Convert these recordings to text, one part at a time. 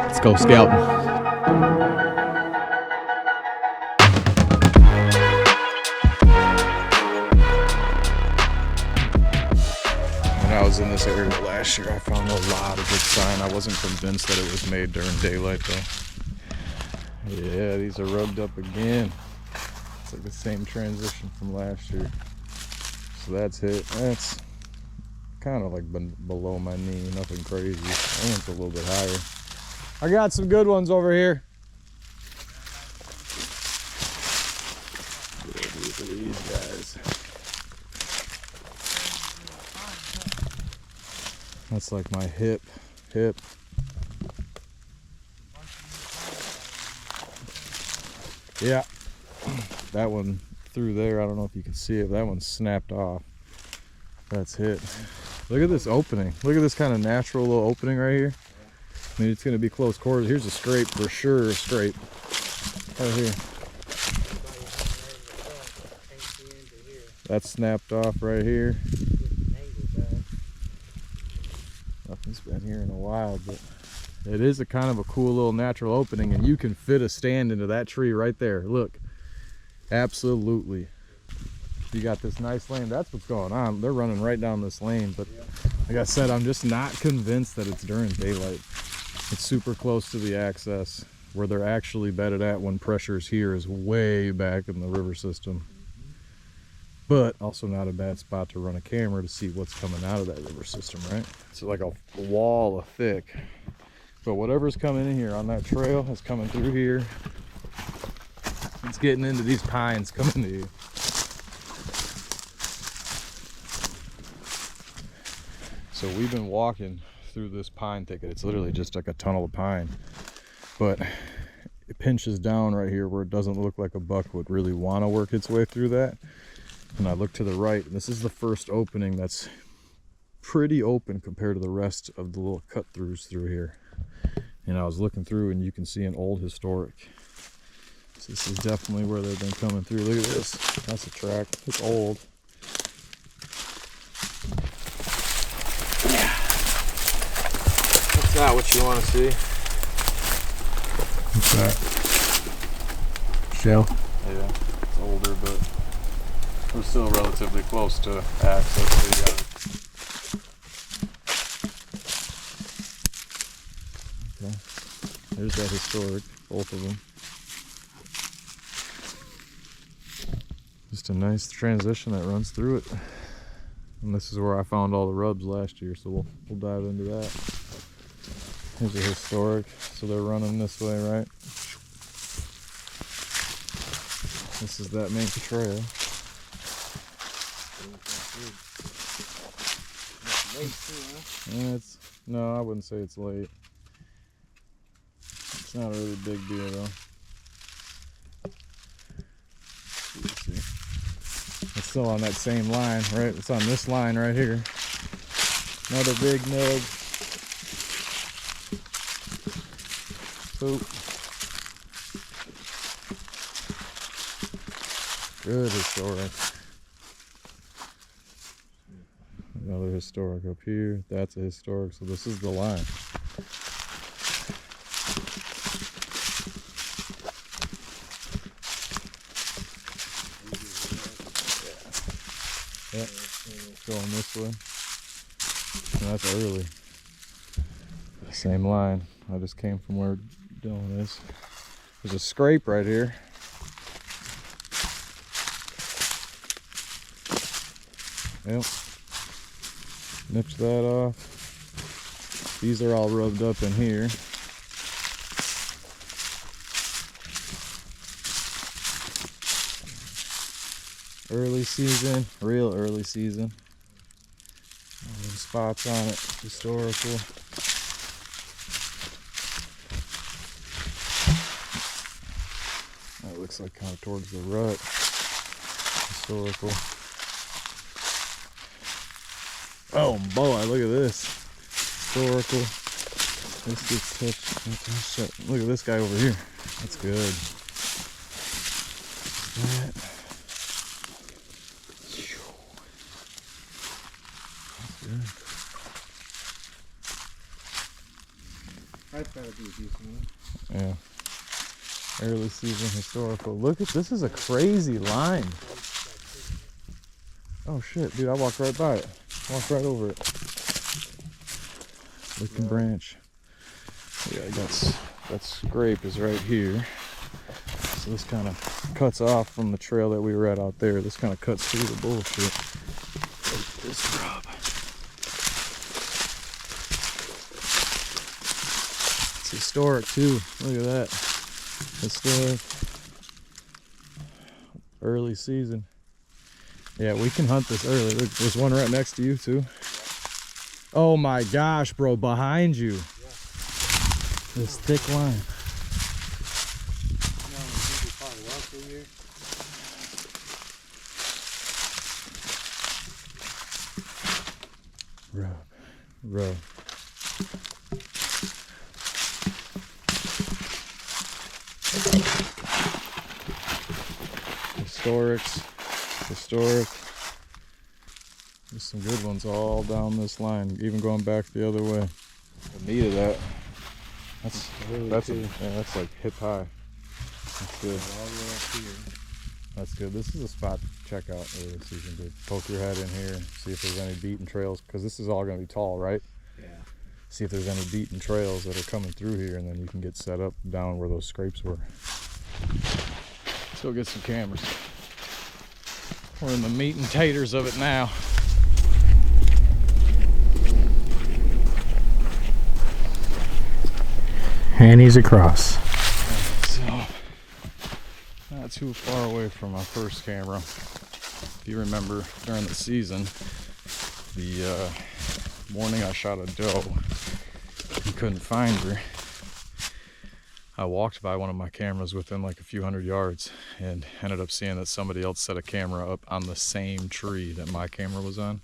Let's go scouting. When I was in this area last year, I found a lot of good sign. I wasn't convinced that it was made during daylight though. Yeah, these are rubbed up again. It's like the same transition from last year. So that's hit. That's kind of like below my knee, nothing crazy. That one's a little bit higher. I got some good ones over here. Look at these guys. That's like my hip. Yeah, that one through there, I don't know if you can see it, but that one snapped off. That's hit. Look at this opening. Look at this kind of natural little opening right here. I mean, it's going to be close quarters. Here's a scrape for sure, a scrape. Right here. That snapped off right here. Nothing's been here in a while, but it is a kind of a cool little natural opening, and you can fit a stand into that tree right there. Look, absolutely. You got this nice lane. That's what's going on. They're running right down this lane, but like I said, I'm just not convinced that it's during daylight. It's super close to the access where they're actually bedded at when pressure's here is way back in the river system. But also not a bad spot to run a camera to see what's coming out of that river system, right? It's like a wall of thick. But whatever's coming in here on that trail is coming through here. It's getting into these pines coming to you. So we've been walking through this pine thicket. It's literally just like a tunnel of pine. But it pinches down right here where it doesn't look like a buck would really want to work its way through that. And I look to the right, and this is the first opening that's pretty open compared to the rest of the little cut throughs through here. And I was looking through, and you can see an old historic. So this is definitely where they've been coming through. Look at this. That's a track. It's old. That's not what you want to see. What's that? Shell? Yeah, it's older, but we're still relatively close to access, so you got it. Okay. There's that historic, both of them. Just a nice transition that runs through it. And this is where I found all the rubs last year, so we'll dive into that. Here's a historic, so they're running this way, right? This is that main trail. No, I wouldn't say it's late. It's not a really big deal though. Let's see. It's still on that same line, right? It's on this line right here. Another big nug. Boop. Good historic. Another historic up here. That's a historic, so this is the line. Yeah, going this way. And that's early. Same line. I just came from where Dylan is. There's a scrape right here. Yep. Nipped that off. These are all rubbed up in here. Early season, real early season. Spots on it, historical. That looks like kind of towards the rut. Historical. Oh boy, look at this. Historical. This gets touched. Look at this guy over here. That's good. That. That's good. I thought it'd be a decent one. Yeah. Early season historical. Look at this, is a crazy line. Oh shit, dude, I walked right by it. Walked right over it. Licking branch. Yeah, that scrape is right here. So this kind of cuts off from the trail that we were at out there. This kind of cuts through the bullshit. Look at this scrub. It's historic too. Look at that. Historic. Early season. Yeah, we can hunt this early. Look, there's one right next to you too. Oh my gosh, bro, behind you. Yeah. This thick line. Rub. Historic. There's some good ones all down this line, even going back the other way. The meat of that, that's like hip high. That's good. All the way up here. That's good. This is a spot to check out early season, dude. Poke your head in here, see if there's any beaten trails, because this is all going to be tall, right? Yeah. See if there's any beaten trails that are coming through here, and then you can get set up down where those scrapes were. Let's go get some cameras. We're in the meat and taters of it now. And he's across. So, not too far away from my first camera. If you remember, during the season, the morning I shot a doe and couldn't find her, I walked by one of my cameras within like a few hundred yards and ended up seeing that somebody else set a camera up on the same tree that my camera was on.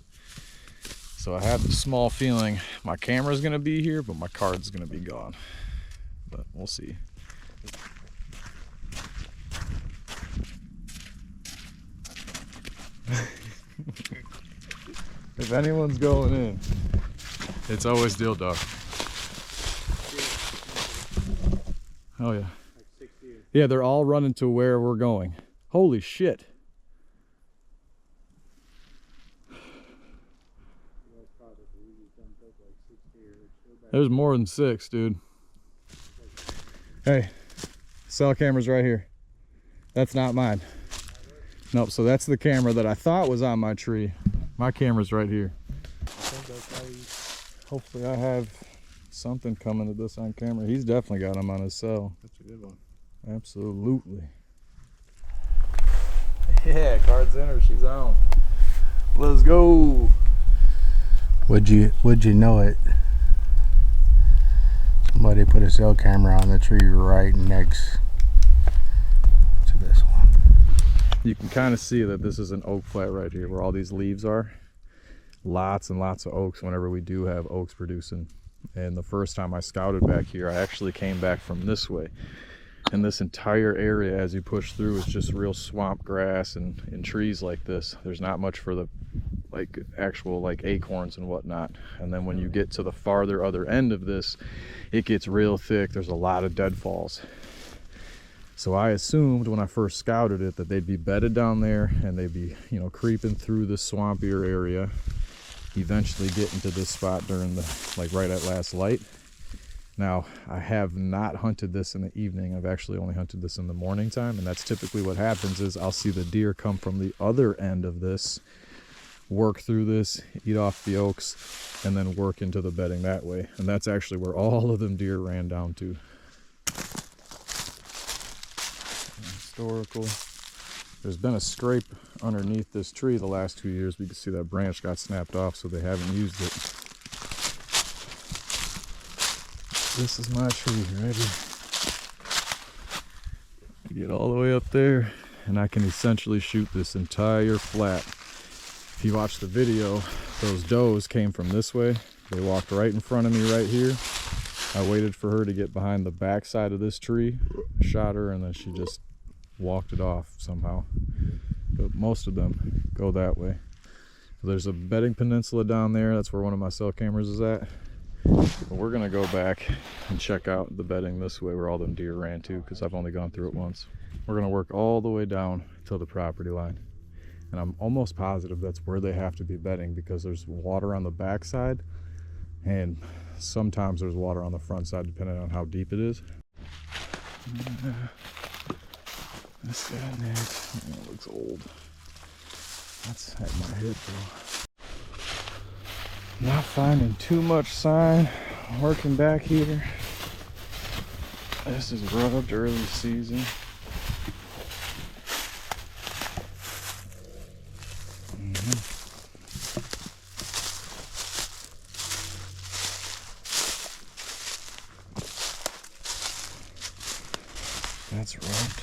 So I had a small feeling my camera's gonna be here, but my card's gonna be gone. But we'll see. If anyone's going in, it's always Deal Dog. Oh yeah. Yeah, they're all running to where we're going. Holy shit. There's more than 6, dude. Hey, cell camera's right here. That's not mine. Nope, so that's the camera that I thought was on my tree. My camera's right here. Hopefully I have something coming to this on camera. He's definitely got him on his cell. That's a good one. Absolutely. Yeah, card's in her, she's on. Let's go. Would you know it? Somebody put a cell camera on the tree right next to this one. You can kind of see that this is an oak flat right here where all these leaves are. Lots and lots of oaks whenever we do have oaks producing. And the first time I scouted back here, I actually came back from this way. And this entire area as you push through is just real swamp grass and trees like this. There's not much for the actual acorns and whatnot. And then when you get to the farther other end of this, it gets real thick. There's a lot of deadfalls. So I assumed when I first scouted it that they'd be bedded down there and they'd be, you know, creeping through the swampier area, eventually getting to this spot during the, right at last light. Now, I have not hunted this in the evening. I've actually only hunted this in the morning time, and that's typically what happens is I'll see the deer come from the other end of this, work through this, eat off the oaks, and then work into the bedding that way. And that's actually where all of them deer ran down to. Historical. There's been a scrape underneath this tree the last 2 years. We can see that branch got snapped off, so they haven't used it. This is my tree, ready? Get all the way up there, and I can essentially shoot this entire flat. If you watch the video, those does came from this way. They walked right in front of me right here, I waited for her to get behind the back side of this tree, shot her, and then she just walked it off somehow. But most of them go that way. There's a bedding peninsula down there. That's where one of my cell cameras is at. But we're gonna go back and check out the bedding this way where all them deer ran to, because I've only gone through it once. We're gonna work all the way down to the property line. And I'm almost positive that's where they have to be bedding, because there's water on the back side and sometimes there's water on the front side depending on how deep it is. This guy next, oh, it looks old. That's at my hip though. Not finding too much sign. Working back here. This is rubbed early season. That's rubbed.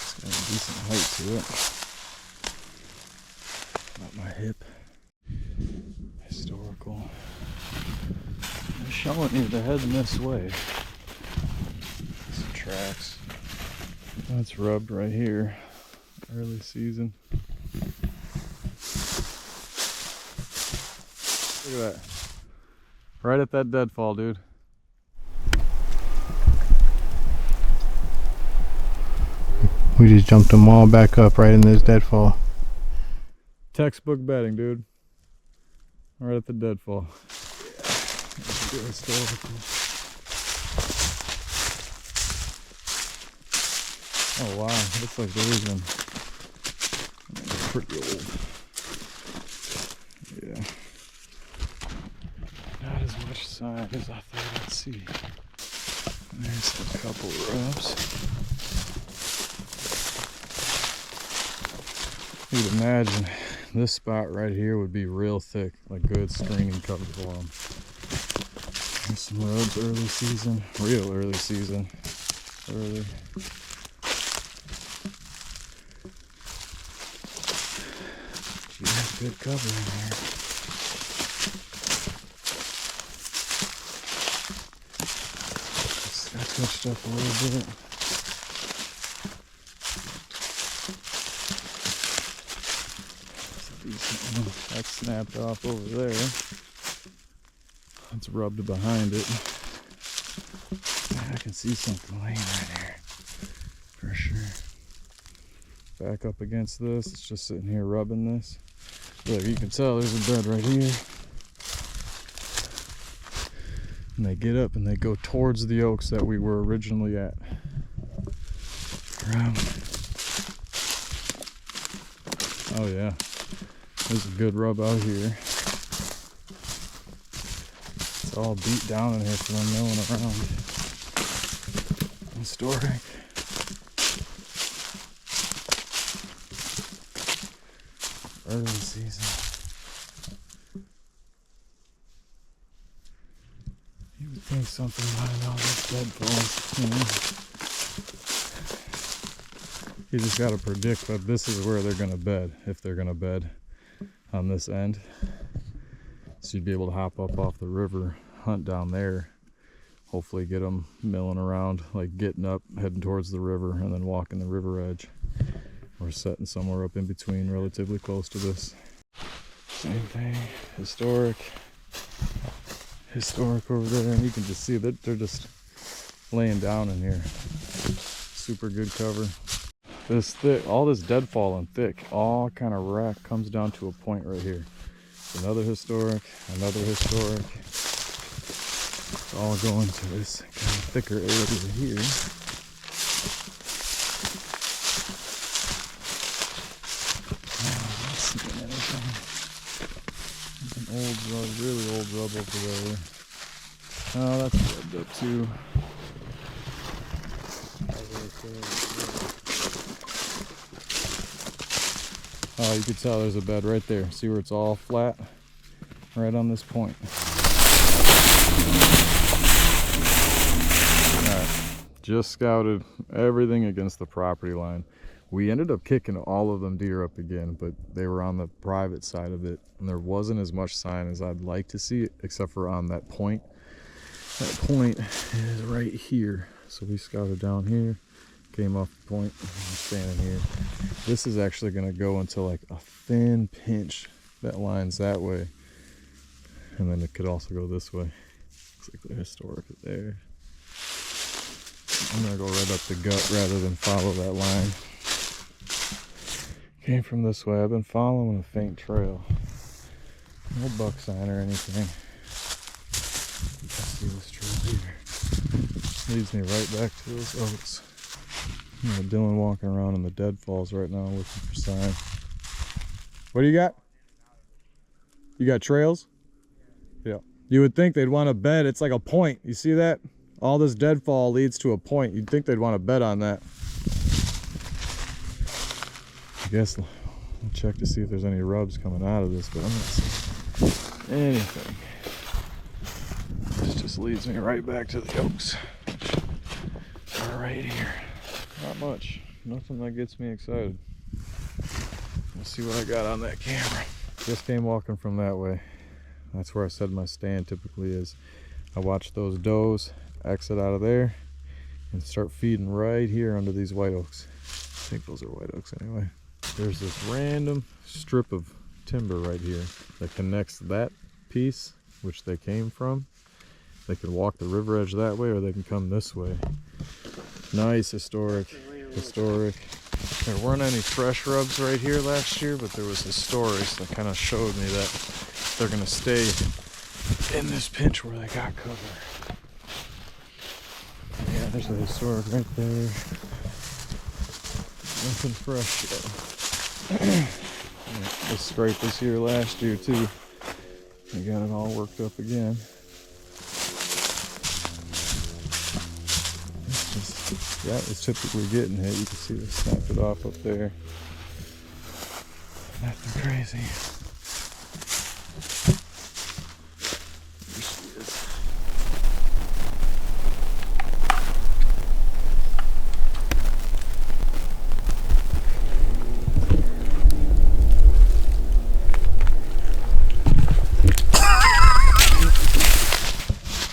It's got a decent height to it. About my hip. Historical. They're showing you they're heading this way. Some tracks. That's rubbed right here. Early season. Look at that. Right at that deadfall, dude. We just jumped them all back up right in this deadfall. Textbook bedding, dude. Right at the deadfall. Yeah, historical. Oh wow, looks like there is one. It's pretty old. Yeah. Not as much sign as I thought I'd see. There's a couple rubs. You'd imagine this spot right here would be real thick, like good screening cover for them. There's some rubs early season, real early season. Early. You have good cover in here. I switched up a little bit. That's snapped off over there. It's rubbed behind it. I can see something laying right here for sure. Back up against this, it's just sitting here rubbing this. Look, you can tell there's a bed right here. And they get up and they go towards the oaks that we were originally at. Oh yeah. There's a good rub out here. It's all beat down in here from them milling around. Historic. Early season. You would think something behind all this deadfalls, you know. You just gotta predict that this is where they're gonna bed, if they're gonna bed on this end. So you'd be able to hop up off the river, hunt down there, hopefully get them milling around, like getting up, heading towards the river, and then walking the river edge. Or setting somewhere up in between, relatively close to this. Same thing, historic over there, and you can just see that they're just laying down in here. Super good cover. This thick, all this deadfall and thick, all kind of rack comes down to a point right here. Another historic, another historic. It's all going to this kind of thicker area here. Old rub, really old rub over there. Oh, that's rubbed up too. Oh, you can tell there's a bed right there. See where it's all flat? Right on this point. Alright, just scouted everything against the property line. We ended up kicking all of them deer up again, but they were on the private side of it, and there wasn't as much sign as I'd like to see, except for on that point. That point is right here. So we scouted down here, came off the point, and we're standing here. This is actually going to go into like a thin pinch that lines that way, and then it could also go this way. Looks like the historic is there. I'm going to go right up the gut rather than follow that line. Came from this way. I've been following a faint trail. No buck sign or anything. You can see this trail here. Leads me right back to those oaks. Dylan walking around in the deadfalls right now looking for sign. What do you got? You got trails? Yeah. You would think they'd want to bed. It's like a point. You see that? All this deadfall leads to a point. You'd think they'd want to bet on that. I guess I'll check to see if there's any rubs coming out of this, but I'm not seeing anything. This just leads me right back to the oaks. They're right here. Not much. Nothing that gets me excited. Let's see what I got on that camera. Just came walking from that way. That's where I said my stand typically is. I watch those does exit out of there and start feeding right here under these white oaks. I think those are white oaks anyway. There's this random strip of timber right here that connects that piece, which they came from. They could walk the river edge that way, or they can come this way. Nice historic. There weren't any fresh rubs right here last year, but there was historics that kind of showed me that they're gonna stay in this pinch where they got cover. Yeah, there's a historic right there. Nothing fresh yet. This scrape was here last year too. We got it all worked up again. Yeah, it's typically getting hit. You can see they snapped it off up there. Nothing crazy. There she is.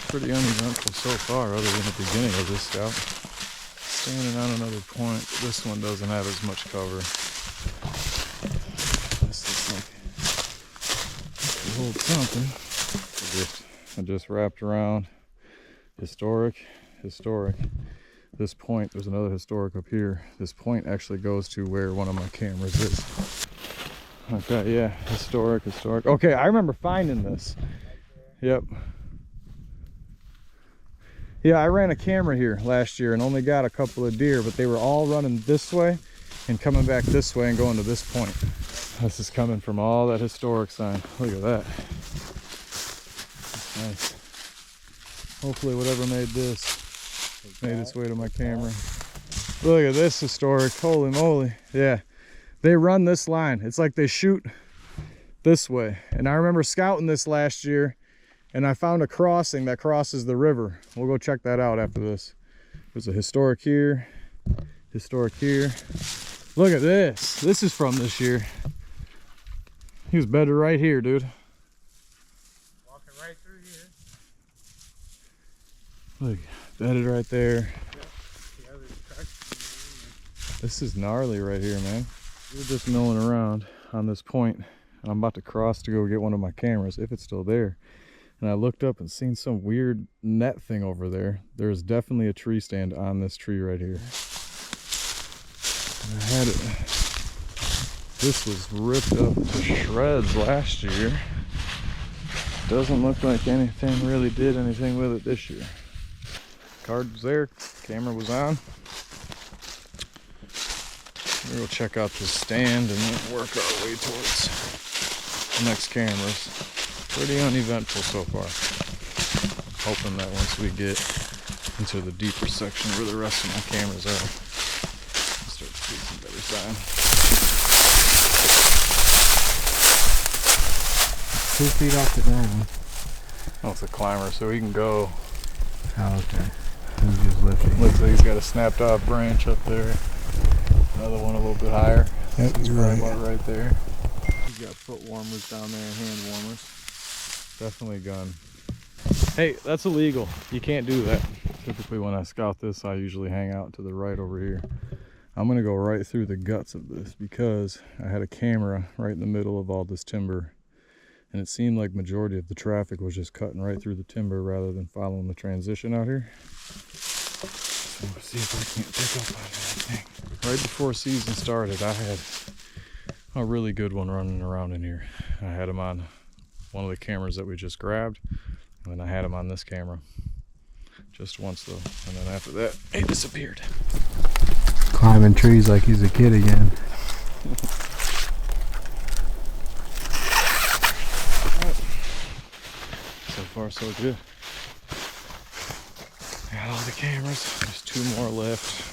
Pretty uneventful so far, other than the beginning of this scout. Standing on another point, but this one doesn't have as much cover. This looks like it holds something. I just wrapped around historic. This point, there's another historic up here. This point actually goes to where one of my cameras is. Okay, yeah, historic. Okay, I remember finding this. Yep. Yeah, I ran a camera here last year and only got a couple of deer, but they were all running this way and coming back this way and going to this point. This is coming from all that historic sign. Look at that. That's nice. Hopefully whatever made this made its way to my camera. Look at this historic. Holy moly. Yeah, they run this line. It's like they shoot this way. And I remember scouting this last year, and I found a crossing that crosses the river. We'll go check that out after this. There's a historic here, historic here. Look at this. This is from this year. He was bedded right here, dude. Walking right through here. Look, bedded right there. Yep. The other trucks. This is gnarly right here, man. We're just milling around on this point, and I'm about to cross to go get one of my cameras, if it's still there. And I looked up and seen some weird net thing over there. There's definitely a tree stand on this tree right here. And I had it. This was ripped up to shreds last year. Doesn't look like anything really did anything with it this year. Card was there, camera was on. We'll check out this stand and then work our way towards the next cameras. Pretty uneventful so far. Hoping that once we get into the deeper section where the rest of my cameras are, I'll start to see some better sign. 2 feet off the ground. Oh, it's a climber, so he can go. Oh, okay. He's just lifting. Looks like he's got a snapped off branch up there. Another one a little bit higher. Yep, you're right. About right there. You got foot warmers down there and hand warmers. Definitely a gun. Hey, that's illegal. You can't do that. Typically when I scout this, I usually hang out to the right over here. I'm gonna go right through the guts of this because I had a camera right in the middle of all this timber, and it seemed like majority of the traffic was just cutting right through the timber rather than following the transition out here. So we'll see if I can't pick up on anything. Right before season started, I had a really good one running around in here. I had him on one of the cameras that we just grabbed, and then I had him on this camera just once though, and then after that he disappeared. Climbing trees like he's a kid again. So far so good. Got all the cameras, there's 2 more left.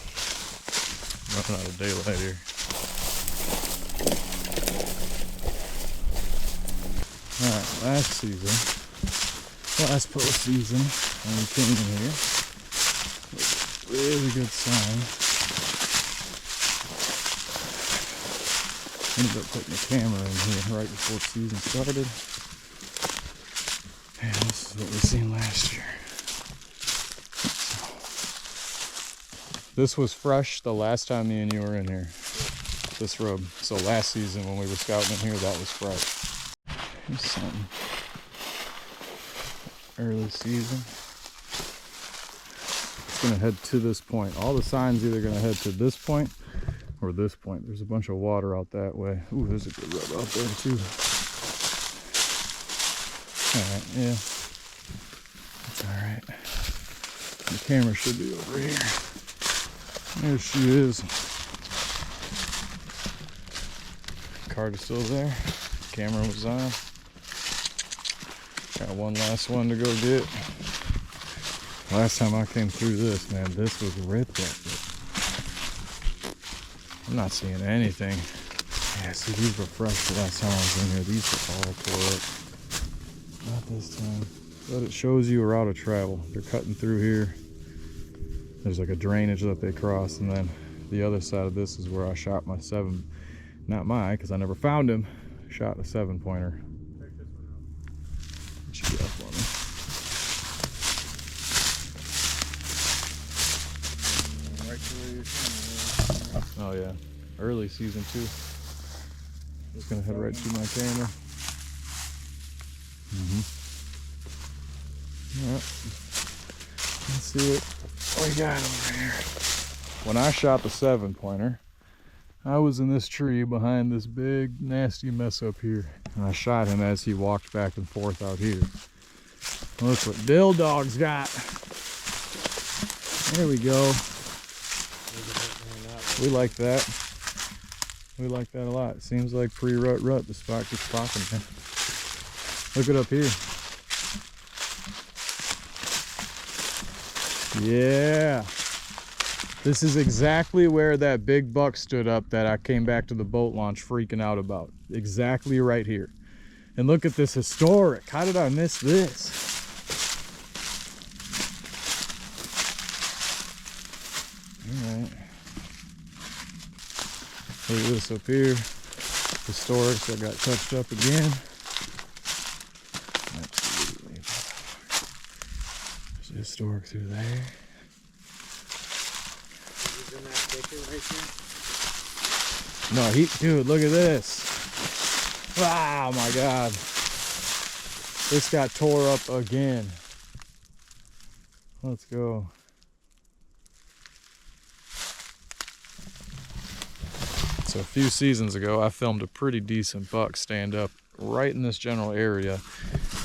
Running out of daylight here. Alright, last postseason when we came in here, really good sign. Ended up putting the camera in here right before season started. And this is what we seen last year. This was fresh the last time me and you were in here. This rub. So last season when we were scouting in here, that was fresh. Here's something. Early season. It's gonna head to this point. All the signs either gonna head to this point or this point. There's a bunch of water out that way. Ooh, there's a good rub out there too. Alright, yeah. That's alright. The camera should be over here. There she is. Card is still there. Camera was on. Got one last one to go get. Last time I came through this, man, this was ripped up. I'm not seeing anything. Yeah, see, these were fresh the last time I was in here. These were all tore up. Not this time. But it shows you a route of travel. They're cutting through here. There's like a drainage that they cross, and then the other side of this is where I shot my 7, not mine, because I never found him. Shot a 7-pointer. What you got for me? Oh yeah, early season 2. Just gonna head right to my camera. Alright, let's see what we got over here. When I shot the 7-pointer, I was in this tree behind this big nasty mess up here, and I shot him as he walked back and forth out here. Look what Dill Dog's got. There we go. We like that. We like that a lot. It seems like pre-rut rut. The spot keeps popping, man. Look it up here. Yeah. This is exactly where that big buck stood up that I came back to the boat launch freaking out about. Exactly right here. And look at this historic. How did I miss this? Alright. Look at this up here. Historic, so it got touched up again. Absolutely. There's a historic through there. No, dude, look at this. Wow, my God. This got tore up again. Let's go. So a few seasons ago, I filmed a pretty decent buck stand up right in this general area,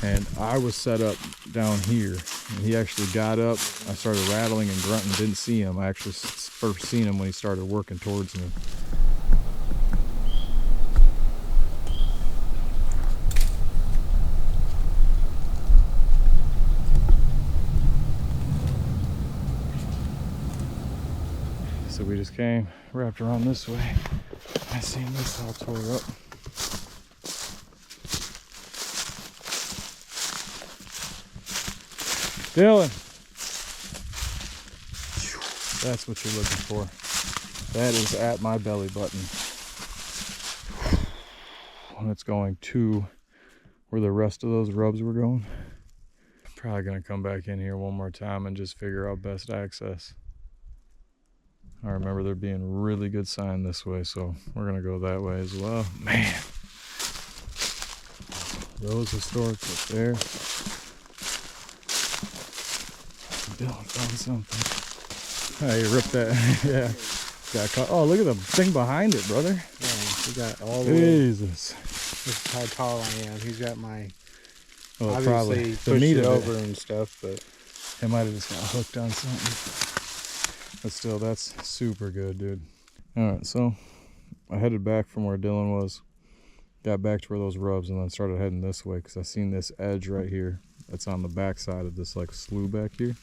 and I was set up down here, and he actually got up. I started rattling and grunting, didn't see him. I actually first seen him when he started working towards me. So we just came, wrapped around this way. I seen this all tore up. Dylan, that's what you're looking for. That is at my belly button. And it's going to where the rest of those rubs were going. Probably gonna come back in here one more time and just figure out best access. I remember there being really good sign this way, so we're gonna go that way as well. Man, those historic up there. Dylan found something. Oh, you ripped that. Yeah. Got caught. Oh, look at the thing behind it, brother. Yeah, he got all the Jesus. This is how tall I am. He's got my, Well, obviously probably pushed the meat it of over it. and stuff, but It might have just got hooked on something. But still, that's super good, dude. Alright, so I headed back from where Dylan was. Got back to where those rubs and then started heading this way because I seen this edge right here. That's on the back side of this like slough back here.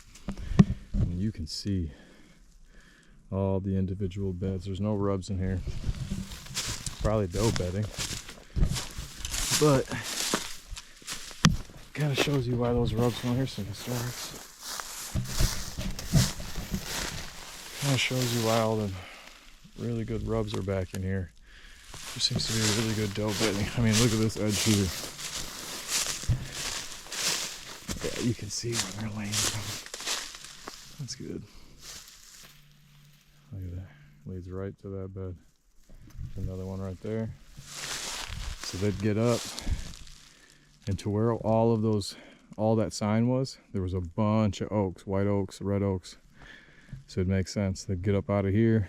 And you can see all the individual beds. There's no rubs in here. Probably doe bedding. But kind of shows you why those rubs went. Here's some historics. Kind of shows you why all the really good rubs are back in here. There seems to be a really good doe bedding. I mean, look at this edge here. Yeah, you can see where they're laying from. That's good. Look at that. Leads right to that bed. Another one right there. So they'd get up, and to where all that sign was, there was a bunch of oaks, white oaks, red oaks. So it makes sense. They'd get up out of here,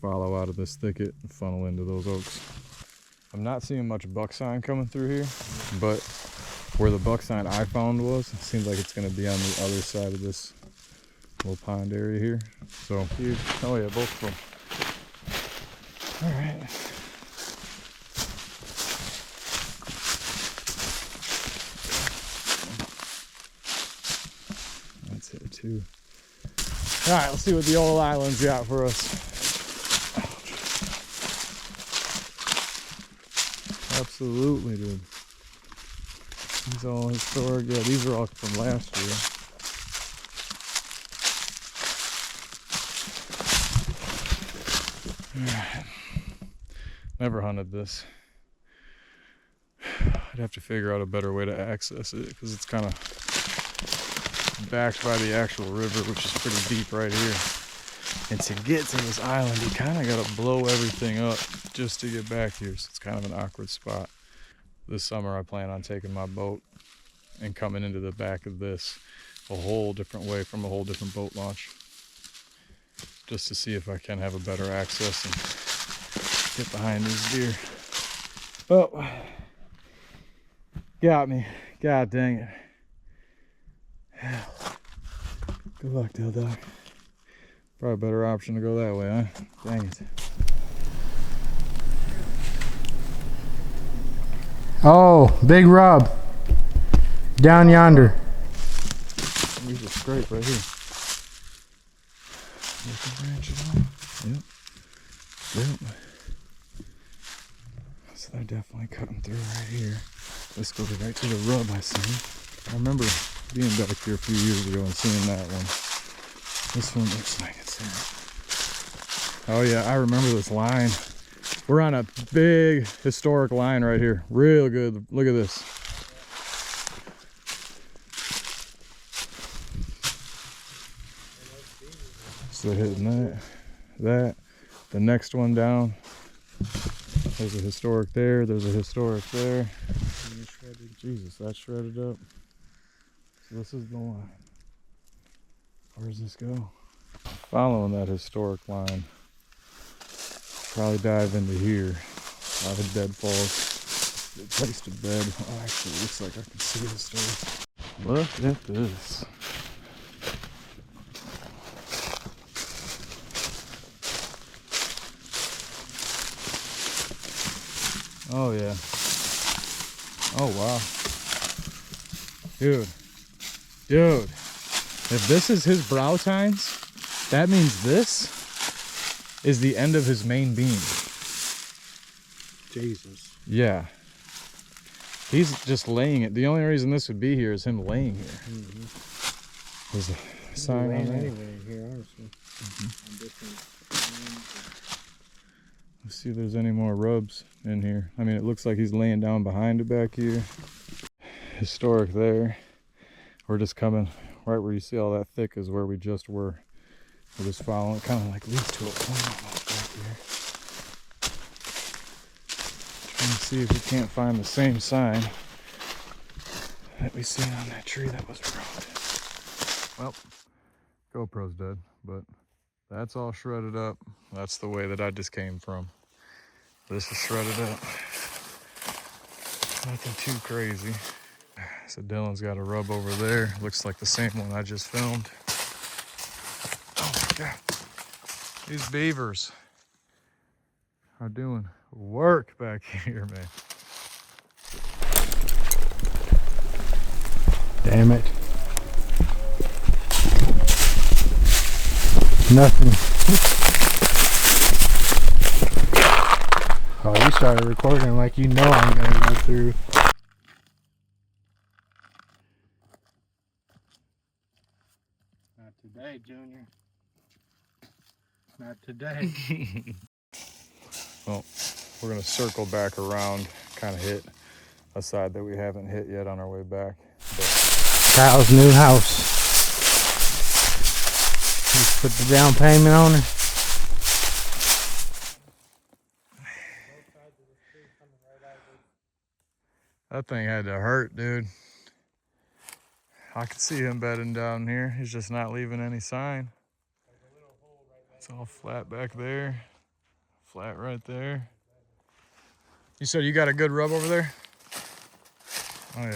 follow out of this thicket, and funnel into those oaks. I'm not seeing much buck sign coming through here, but where the buck sign I found was, it seems like it's going to be on the other side of this little pond area here. So huge. Oh yeah, both of them. All right. That's it too. All right, let's see what the old island's got for us. Absolutely, dude. These are all historic. Yeah, these are all from last year. Alright. Never hunted this. I'd have to figure out a better way to access it because it's kind of backed by the actual river, which is pretty deep right here. And to get to this island, you kind of got to blow everything up just to get back here. So it's kind of an awkward spot. This summer, I plan on taking my boat and coming into the back of this a whole different way from a whole different boat launch. Just to see if I can have a better access and get behind these deer. Oh, got me. God dang it. Good luck, Dill Dog. Probably a better option to go that way, huh? Dang it. oh, big rub down yonder. There's a scrape right here. You can branch it off. Yep. Yep. So they're definitely cutting through right here. This goes right to the rub I see. I remember being back here a few years ago and seeing that one. This one looks like it's there. Oh yeah, I remember this line. We're on a big historic line right here. Real good. Look at this. So they're hitting that, the next one down. There's a historic there, there's a historic there. Jesus, that's shredded up. So this is the line. Where does this go? Following that historic line. Probably dive into here. A lot of deadfalls. Good place to bed. Oh, actually, it looks like I can see the story. Look at this. Oh yeah. Oh wow. Dude. If this is his brow tines, that means this is the end of his main beam. Jesus. Yeah. He's just laying it. The only reason this would be here is him laying here. Mm-hmm. There's a sign on there. Anyway here, honestly. Mm-hmm. Let's see if there's any more rubs in here. I mean, it looks like he's laying down behind it back here. Historic there. We're just coming right where you see all that thick is where we just were. We're just following it, kind of like leads to a point almost back here. Trying to see if we can't find the same sign that we seen on that tree that was pruned. Well, GoPro's dead, but that's all shredded up. That's the way that I just came from. This is shredded up. Nothing too crazy. So Dylan's got a rub over there. Looks like the same one I just filmed. Oh my God. These beavers are doing work back here, man. Damn it. Nothing. Oh, you started recording like you know I'm gonna go through. Not today, Junior. Not today. Well, we're gonna circle back around, kind of hit a side that we haven't hit yet on our way back. But Kyle's new house. Just put the down payment on it. that thing had to hurt, dude. I could see him bedding down here. He's just not leaving any sign. It's all flat back there. Flat right there. You said you got a good rub over there? Oh yeah.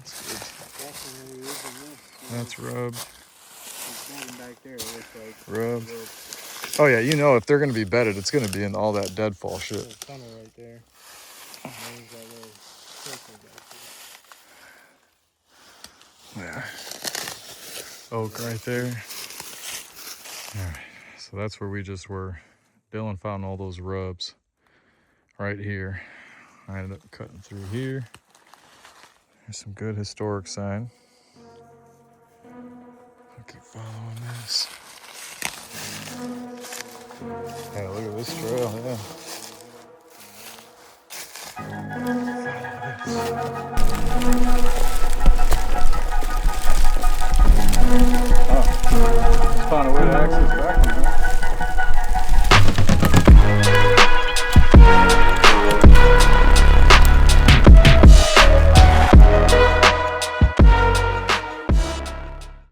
That's good. That's rubbed. Rubbed. Oh yeah, you know if they're gonna be bedded, it's gonna be in all that deadfall shit. Tunnel right there. Yeah. Oak right there. Alright, so that's where we just were. Dylan found all those rubs right here. I ended up cutting through here. There's some good historic sign. I'll keep following this. Hey, look at this trail, yeah. Found a way to access back